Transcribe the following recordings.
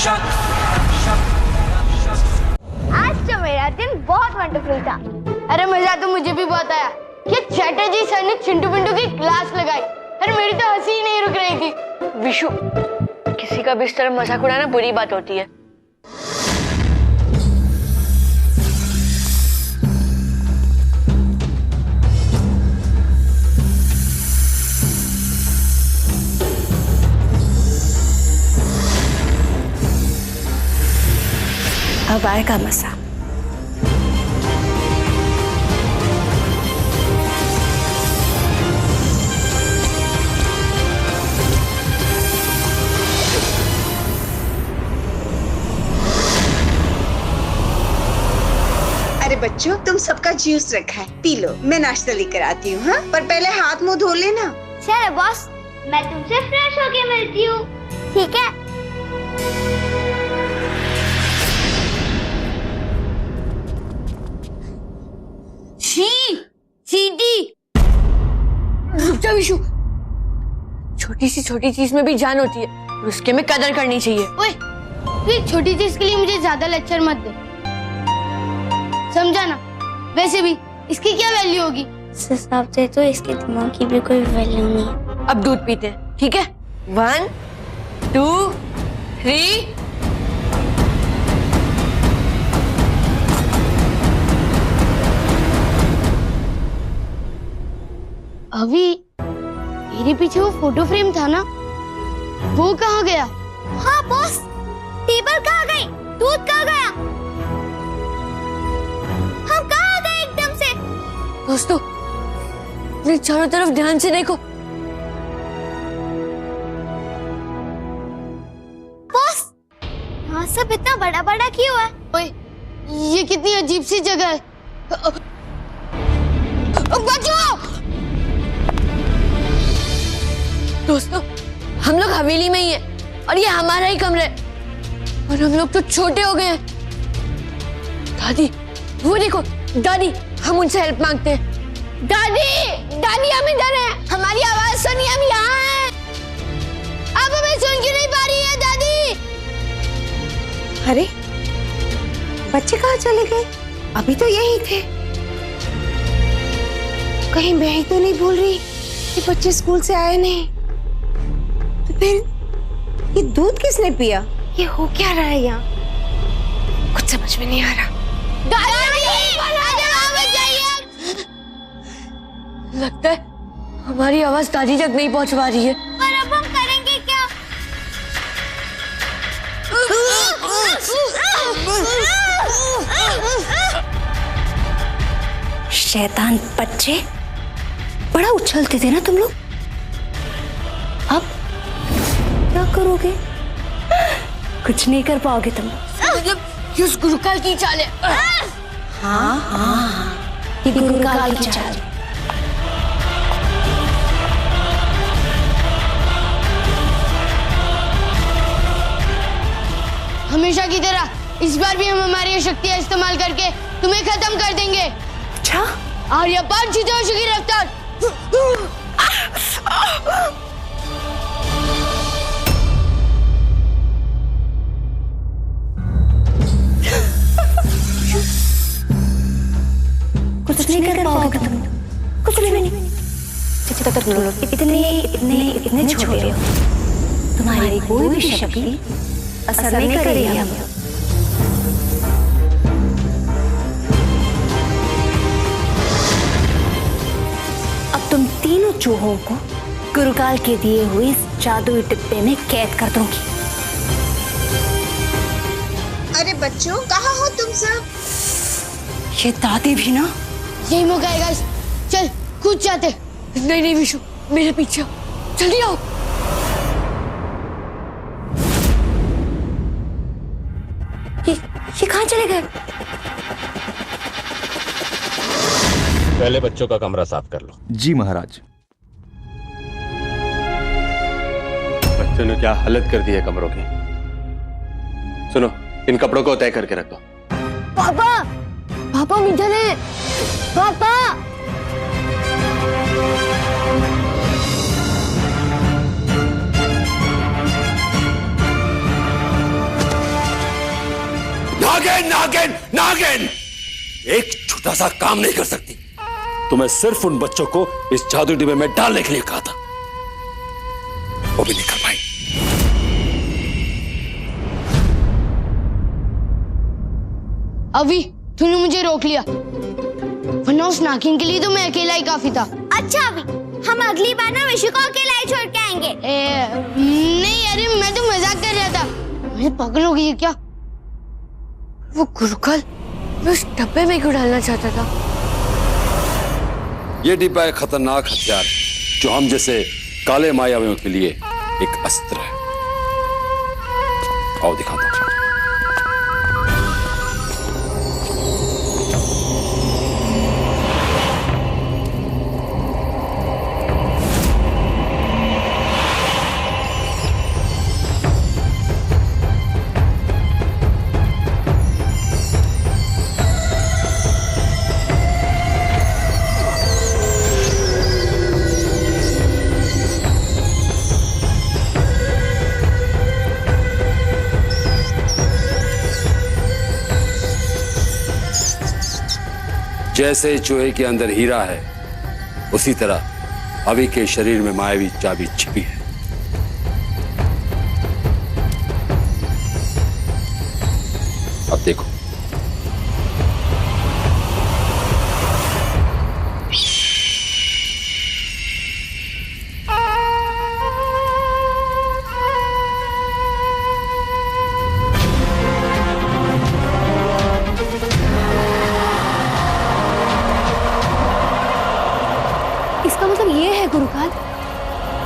आज तो मेरा दिन बहुत वंडरफुल था। अरे मजा तो मुझे भी बहुत आया। ये चैटर्जी सर ने चिंटू पिंटू की क्लास लगाई। अरे मेरी तो हंसी ही नहीं रुक रही थी। विशु, किसी का भी इस तरह मजाक उड़ाना बुरी बात होती है। अब आएगा मजा। अरे बच्चों, तुम सबका जूस रखा है, पी लो। मैं नाश्ता लेकर आती हूँ। हाँ, पर पहले हाथ मुंह धो लेना। चलो बॉस, मैं तुमसे फ्रेश होके मिलती हूँ। ठीक है। चींटी, रुक जा विशु। छोटी सी छोटी चीज में भी जान होती है और उसके में कदर करनी चाहिए। ओए, तू एक छोटी चीज के लिए मुझे ज्यादा लेक्चर मत दे, समझा ना? वैसे भी इसकी क्या वैल्यू होगी? इस हिसाब से तो इसके दिमाग की भी कोई वैल्यू नहीं है। अब दूध पीते हैं, ठीक है? 1 2 3। अभी मेरे पीछे वो फोटो फ्रेम था ना, वो कहाँ गया? हाँ बॉस, टेबल कहाँ गई? दूध कहाँ गया? हम कहाँ गए एकदम से? दोस्तों, अपने चारों तरफ ध्यान से देखो। बॉस, यहाँ सब इतना बड़ा बड़ा क्यों है? ओए, ये कितनी अजीब सी जगह है। बचाओ! दोस्तों, हम लोग हवेली में ही हैं और ये हमारा ही कमरा है और हम लोग तो छोटे हो गए हैं। दादी, वो देखो दादी, हम उनसे हेल्प मांगते हैं। दादी, दादी हम इधर हैं, हमारी आवाज सुनिए, हम यहाँ हैं। अब हमें सुन क्यों नहीं पा रही है दादी? अरे बच्चे कहाँ चले गए? अभी तो यही थे। कहीं मैं ही तो नहीं भूल रही कि बच्चे स्कूल से आए नहीं? तो फिर ये दूध किसने पिया? ये हो क्या रहा है यहाँ? कुछ समझ में नहीं आ रहा। लगता है हमारी आवाज दादी तक नहीं पहुंच पा रही है। पर अब हम करेंगे क्या? शैतान बच्चे, बड़ा उछलते थे ना तुम लोग। अब क्या करोगे? कुछ नहीं कर पाओगे तुम। मतलब ये उस गुरुकाल की चाल है। हाँ हाँ, ये गुरुकाल की चाल। हमेशा की तरह इस बार भी हम हमारी शक्तियां इस्तेमाल करके तुम्हें खत्म कर देंगे। अच्छा, आर्यपान चितोषु की रफ्तार। कुछ नहीं कर पाओगे तुम, कुछ भी नहीं। जब तक तुम लोग इतने इतने इतने छोटे हो, तुम्हारी कोई भी शक्ति असर नहीं करेगी हम लोग। अब तुम तीनों चूहों को गुरुकाल के दिए हुए इस जादुई डिब्बे में कैद कर दूंगी। अरे बच्चों, कहाँ हो तुम सब? ये दादी भी ना। यही मौका है गाइस, चल कूद जाते। नहीं नहीं विशु, मेरे पीछे जल्दी आओ। ये कहाँ चले गए? पहले बच्चों का कमरा साफ कर लो। जी महाराज। बच्चों ने क्या हालत कर दी है कमरों की। सुनो, इन कपड़ों को तय करके रख दो। पापा, पापा हम इधर हैं। पापा, नागिन नागिन नागिन एक छोटा सा काम नहीं कर सकती। तुम्हें सिर्फ उन बच्चों को इस जादू डिब्बे में डालने के लिए कहा था, वो भी नहीं कर पाई। अभी तूने मुझे रोक लिया, वरना उस नागिन के लिए तो मैं अकेला ही काफी था। अच्छा अभी हम अगली बार ना विशु को अकेला ही छोड़ के आएंगे। नहीं अरे मैं तो मजाक कर रहा था। मुझे पागल हो गई है क्या? वो गुरुकाल मैं उस डब्बे में क्यों डालना चाहता था? ये डिब्बा एक खतरनाक हथियार है जो हम जैसे काले मायावियों के लिए एक अस्त्र है। आओ दिखाता हूं। जैसे चूहे के अंदर हीरा है, उसी तरह अभी के शरीर में मायावी चाबी छिपी है। अब देखो, इसका मतलब ये है गुरुकाल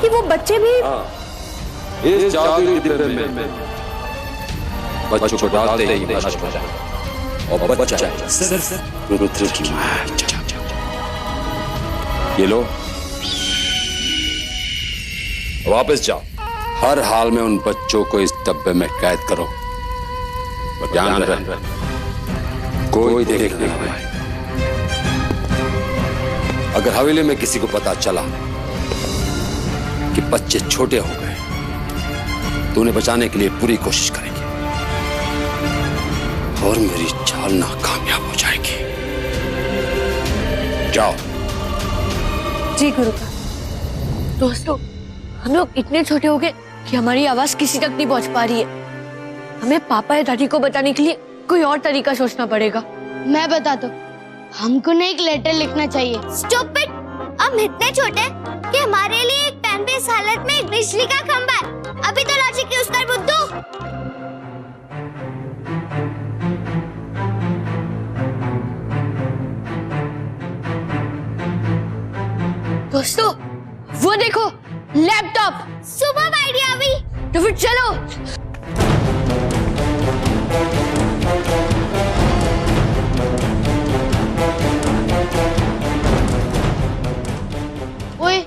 कि वो बच्चे भी इस जादू के डिब्बे में बच्चों को डालते ही नष्ट हो जाए और बच्चा सिर्फ रुद्र की माया। ये लो, वापस जाओ। हर हाल में उन बच्चों को इस डब्बे में कैद करो और ध्यान रहे कोई देखने ना आए। अगर हवेली में किसी को पता चला कि बच्चे छोटे हो गए तो उन्हें बचाने के लिए पूरी कोशिश करेंगे और मेरी चाल नाकामयाब हो जाएगी। जाओ। जी गुरुकाल। दोस्तों, हम लोग इतने छोटे हो गए कि हमारी आवाज किसी तक नहीं पहुंच पा रही है। हमें पापा या दादी को बताने के लिए कोई और तरीका सोचना पड़ेगा। मैं बता दो, हमको ना एक लेटर लिखना चाहिए। स्टूपिड, हम इतने छोटे हैं कि हमारे लिए एक पेन भी इस हालत में एक बिजली का खंभा है। अभी तो लॉजिक यूज कर बुद्धू। दोस्तों, वो देखो, लैपटॉप। सुपर आइडिया अभी। तो फिर चलो। ओए,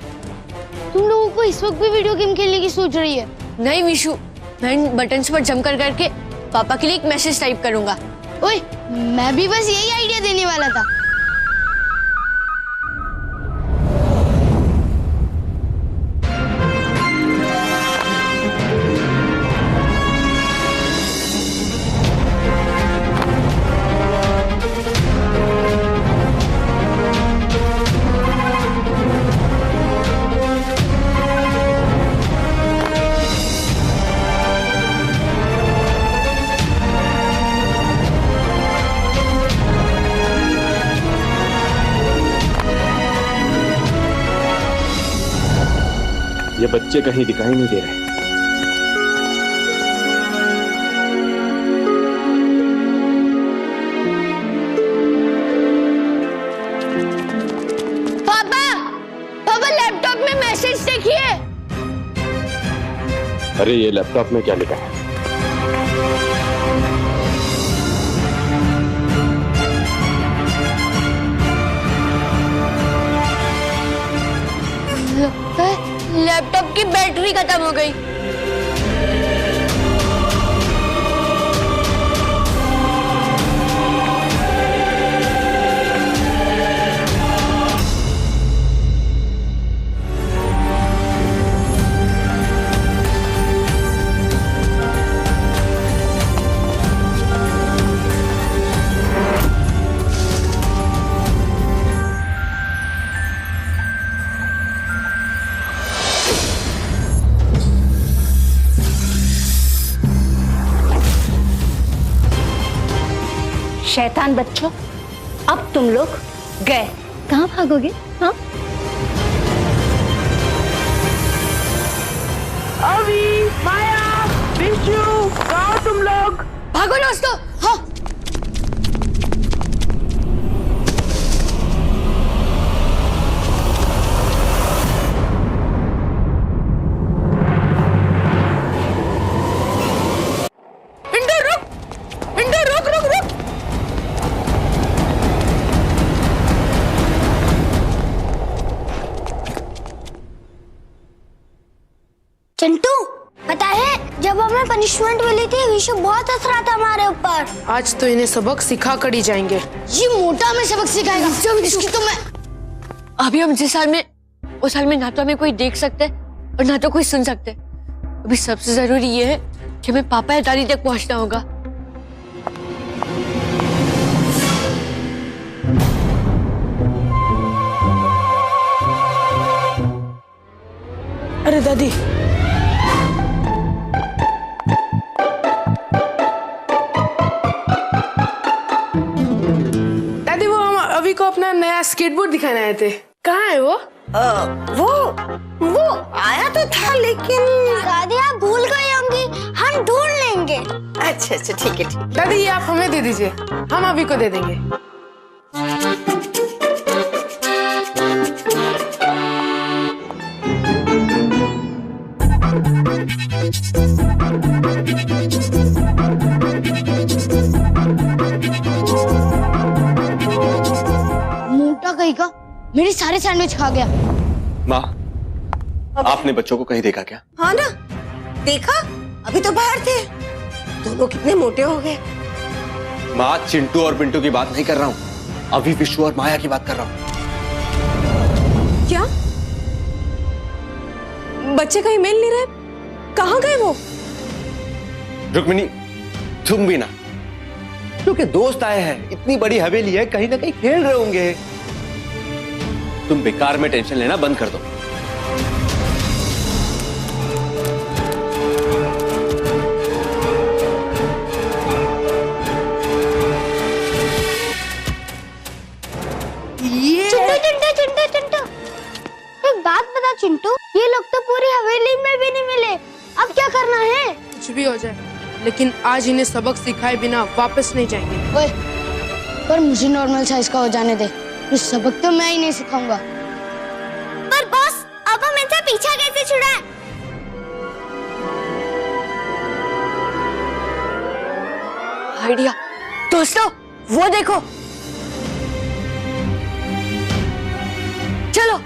तुम लोगों को इस वक्त भी वीडियो गेम खेलने की सोच रही है? नहीं विशु, मैं इन बटन्स पर जम कर करके पापा के लिए एक मैसेज टाइप करूंगा। ओए, मैं भी बस यही आइडिया देने वाला था। ये बच्चे कहीं दिखाई नहीं दे रहे। पापा, पापा लैपटॉप में मैसेज देखिए। अरे ये लैपटॉप में क्या लिखा है? लगता है लैपटॉप की बैटरी खत्म हो गई। शैतान बच्चों, अब तुम लोग गए। कहाँ भागोगे? हाँ, अभी, माया, विशु, कहाँ तुम लोग? भागो दोस्तों। हाँ, चिंटू, पता है जब हमें पनिशमेंट मिली थी विशु बहुत हंस रहा था हमारे ऊपर। आज तो इन्हें सबक सिखा कर ही जाएंगे। ये मोटा हमें सबक सिखाएगा। इसकी तो मैं अभी हम जिस साल में, उस साल में ना तो हमें कोई देख सकते और ना तो कोई सुन सकते। अभी सबसे जरूरी ये है कि हमें पापा या दादी तक पहुंचना होगा। अरे दादी, दादी वो हम अभी को अपना नया स्केटबोर्ड दिखाने आए थे। कहाँ है वो? वो आया तो था लेकिन। दादी आप भूल गए होंगी, हम ढूंढ लेंगे। अच्छा ठीक है। दादी ये आप हमें दे दीजिए, हम अभी को दे देंगे। मोटा कहीं का मेरे सारे सैंडविच खा गया। माँ, आपने बच्चों को कहीं देखा क्या? हाँ ना, देखा, अभी तो बाहर थे, दोनों कितने मोटे हो गए। माँ, चिंटू और पिंटू की बात नहीं कर रहा हूँ, अभी विशु और माया की बात कर रहा हूँ। क्या बच्चे कहीं मिल नहीं रहे? कहाँ गए वो? रुक्मिणी, तुम भी ना, क्योंकि दोस्त आए हैं, इतनी बड़ी हवेली है, कहीं ना कहीं खेल रहे होंगे। तुम बेकार में टेंशन लेना बंद कर दो। चिंटू, एक बात बता चिंटू, ये लोग तो पूरी हवेली में भी नहीं मिले, अब क्या करना है? कुछ भी हो जाए, लेकिन आज इन्हें सबक सिखाए बिना वापस नहीं जाएंगे। ओए, पर मुझे नॉर्मल साइज का हो जाने दे, ये सबक तो मैं ही नहीं सिखाऊंगा। पर बॉस, अब हम इनसे पीछा कैसे छुड़ाएं? आइडिया दोस्तों, वो देखो, चलो।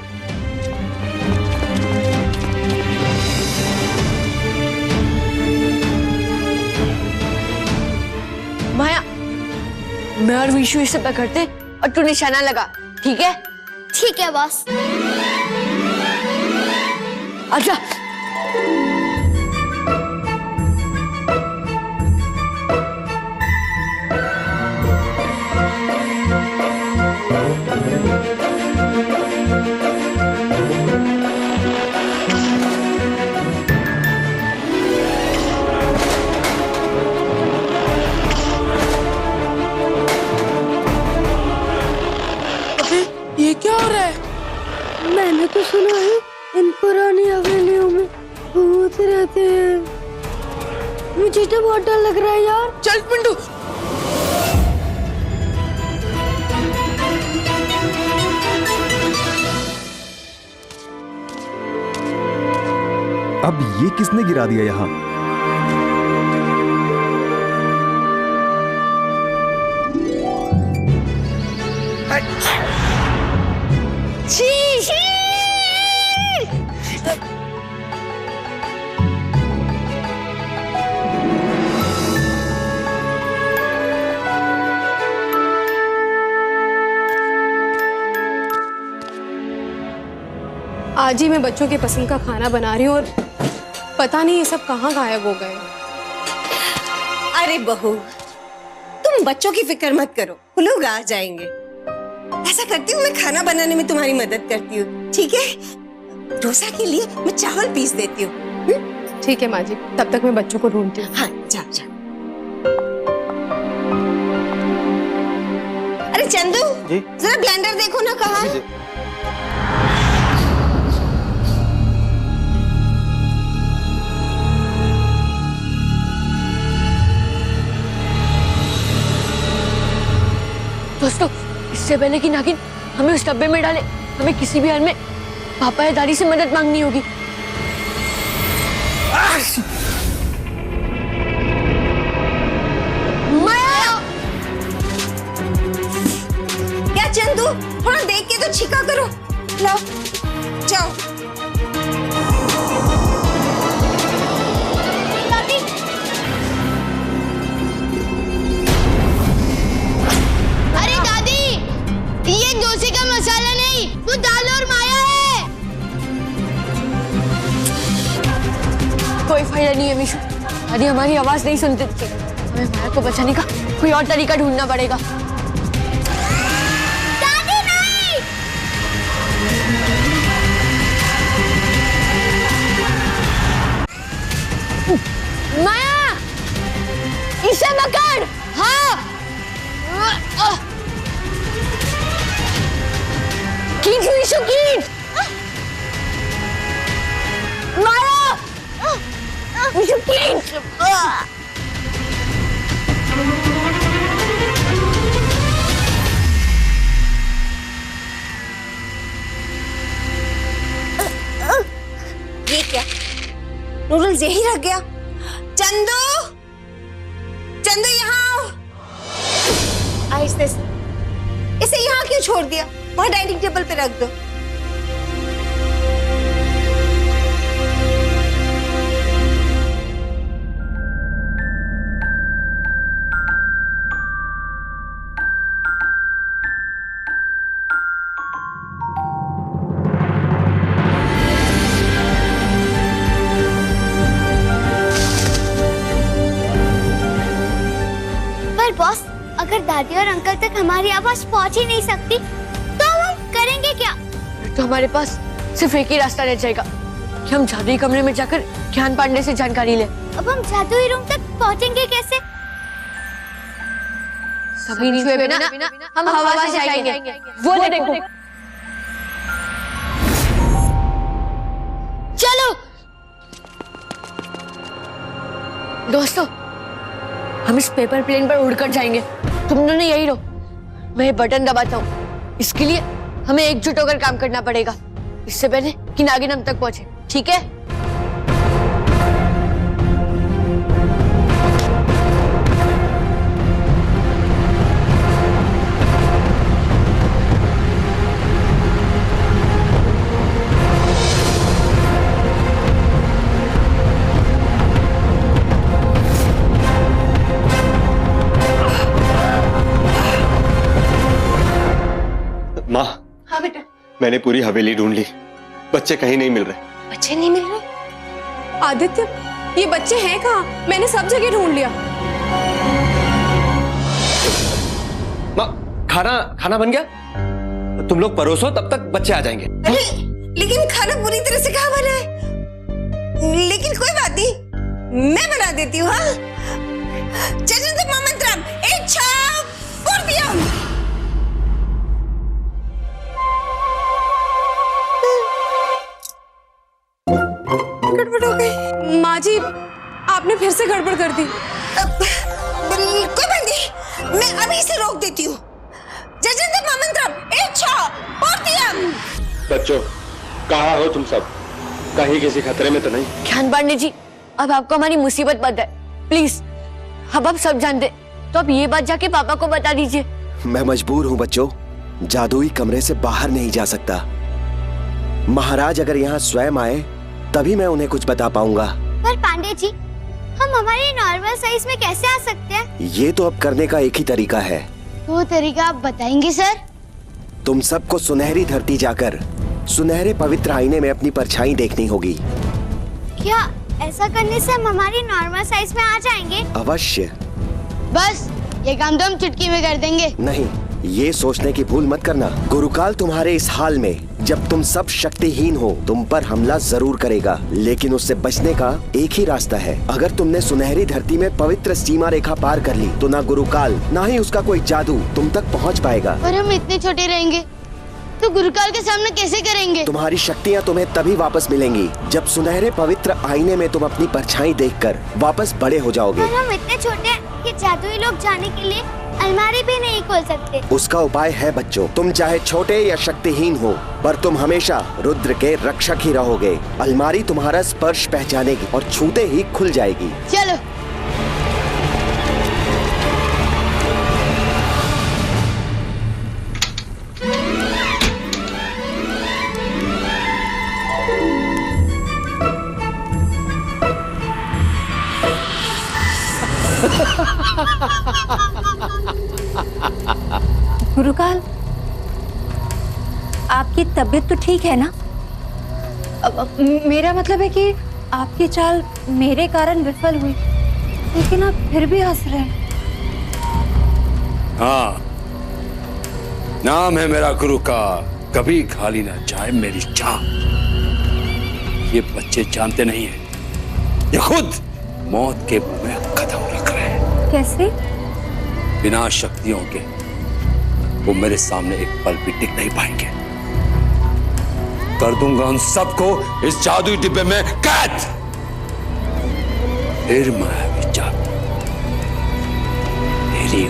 माया, मैं और विशु इसे पकड़ते और तू निशाना लगा, ठीक है? ठीक है बॉस। अच्छा। ये क्या हो रहा है? मैंने तो सुना है इन पुरानी हवेलियों में भूत रहते हैं। मुझे तो बहुत डर लग रहा है यार। चल पिंटू। अब ये किसने गिरा दिया यहाँ? आज ही मैं बच्चों के पसंद का खाना बना रही हूँ और पता नहीं ये सब कहाँ गायब हो गए। अरे बहू, तुम बच्चों की फिक्र मत करो, वो लोग आ जाएंगे। ऐसा करती हूँ, मैं खाना बनाने में तुम्हारी मदद करती हूँ, ठीक है? डोसा के लिए मैं चावल पीस देती हूँ। ठीक है माँ जी, तब तक मैं बच्चों को ढूंढती हूँ। हाँ, जा जा। चंदू जी? जरा ब्लेंडर देखो ना कहाँ। दोस्तों, इससे पहले कि नागिन हमें उस डब्बे में डाले, हमें किसी भी हाल में पापा या दादी से मदद मांगनी होगी। माया! क्या चंदू, थोड़ा देख के तो छिका करो। लो, जाओ। दादी, अरे दादी, ये डोसे का मसाला नहीं, वो दाल और माया है। कोई फायदा नहीं है मीशू, दादी हमारी आवाज नहीं सुनती थी। हमें माया को बचाने का कोई और तरीका ढूंढना पड़ेगा। दादी नहीं। माया, इसे पकड़। हाँ। खींच मीशू, खींच। माया, मीशू खींच। ये क्या, नूडल्स यही रख गया? चंदू, चंदू यहाँ आओ। आहिस्ते से। इसे यहाँ क्यों छोड़ दिया? वहाँ डाइनिंग टेबल पे रख दो। पर बॉस, अगर दादी और अंकल तक हमारी आवाज पहुंच ही नहीं सकती तो हम करेंगे क्या? तो हमारे पास सिर्फ एक ही रास्ता रह जाएगा कि हम जादुई कमरे में जाकर ज्ञान पांडे से जानकारी लें। अब हम जादुई रूम तक पहुंचेंगे कैसे? सभी छुए बिना हम हवा से जाएंगे। वो देखो। चलो दोस्तों, हम इस पेपर प्लेन पर उड़कर जाएंगे। तुम दोनों यही रहो, मैं ये बटन दबाता हूँ। इसके लिए हमें एकजुट होकर काम करना पड़ेगा, इससे पहले कि नागिन हम तक पहुंचे। ठीक है? माँ, हाँ बेटा। मैंने पूरी हवेली ढूंढ ली, बच्चे कहीं नहीं मिल रहे। बच्चे नहीं मिल रहे? आदित्य, ये बच्चे हैं कहाँ? मैंने सब जगह ढूंढ लिया। माँ, खाना बन गया? तुम लोग परोसो, तब तक बच्चे आ जाएंगे। अरे, लेकिन खाना पूरी तरह से कहाँ बना है? लेकिन कोई बात नहीं, मैं बना देती हूँ। हाँ, जजंत मंत्रम इच्छा पूर्तियम। गड़बड़ हो गई। माँ जी, आपने फिर से गड़बड़ कर दी। कोई बात नहीं, मैं अभी इसे रोक देती हूँ। जजंत मंत्रम इच्छा पूर्तियम। बच्चों, कहाँ हो तुम सब? कहीं किसी खतरे में तो नहीं? ज्ञान पांडे जी, अब आपको हमारी मुसीबत पता है। प्लीज, अब आप सब जानते, तो अब ये बात जाके पापा को बता दीजिए। मैं मजबूर हूँ बच्चों, जादुई कमरे से बाहर नहीं जा सकता। महाराज अगर यहाँ स्वयं आए तभी मैं उन्हें कुछ बता पाऊंगा। पर पांडे जी, हम हमारे नॉर्मल साइज में कैसे आ सकते हैं? ये तो अब करने का एक ही तरीका है। वो तरीका आप बताएंगे सर? तुम सबको सुनहरी धरती जाकर सुनहरे पवित्र आईने में अपनी परछाई देखनी होगी। क्या ऐसा करने से हम हमारी नॉर्मल साइज में आ जाएंगे? अवश्य। बस ये काम तो हम चुटकी में कर देंगे। नहीं, ये सोचने की भूल मत करना, गुरुकाल तुम्हारे इस हाल में जब तुम सब शक्तिहीन हो तुम पर हमला जरूर करेगा, लेकिन उससे बचने का एक ही रास्ता है। अगर तुमने सुनहरी धरती में पवित्र सीमा रेखा पार कर ली तो ना गुरुकाल ना ही उसका कोई जादू तुम तक पहुंच पाएगा। और हम इतने छोटे रहेंगे तो गुरुकाल के सामने कैसे करेंगे? तुम्हारी शक्तियाँ तुम्हें तभी वापस मिलेंगी जब सुनहरे पवित्र आईने में तुम अपनी परछाई देखकर वापस बड़े हो जाओगे। पर हम इतने छोटे हैं कि जादुई लोग जाने के लिए अलमारी भी नहीं खोल सकते। उसका उपाय है बच्चों, तुम चाहे छोटे या शक्तिहीन हो पर तुम हमेशा रुद्र के रक्षक ही रहोगे। अलमारी तुम्हारा स्पर्श पहचानेगी और छूते ही खुल जाएगी। चलो। गुरुकाल, आपकी तबीयत तो ठीक है ना? मेरा मतलब है कि आपकी चाल मेरे कारण विफल हुई, लेकिन आप फिर भी हंस रहे हैं। हाँ, नाम है मेरा गुरु का, कभी खाली ना जाए मेरी चाह। ये बच्चे जानते नहीं है, ये खुद मौत के मुंह में कदम रख रहे हैं। कैसे? बिना शक्तियों के वो मेरे सामने एक पल भी टिक नहीं पाएंगे। कर दूंगा उन सबको इस जादुई डिब्बे में कैद। फिर मैं विचार तेरी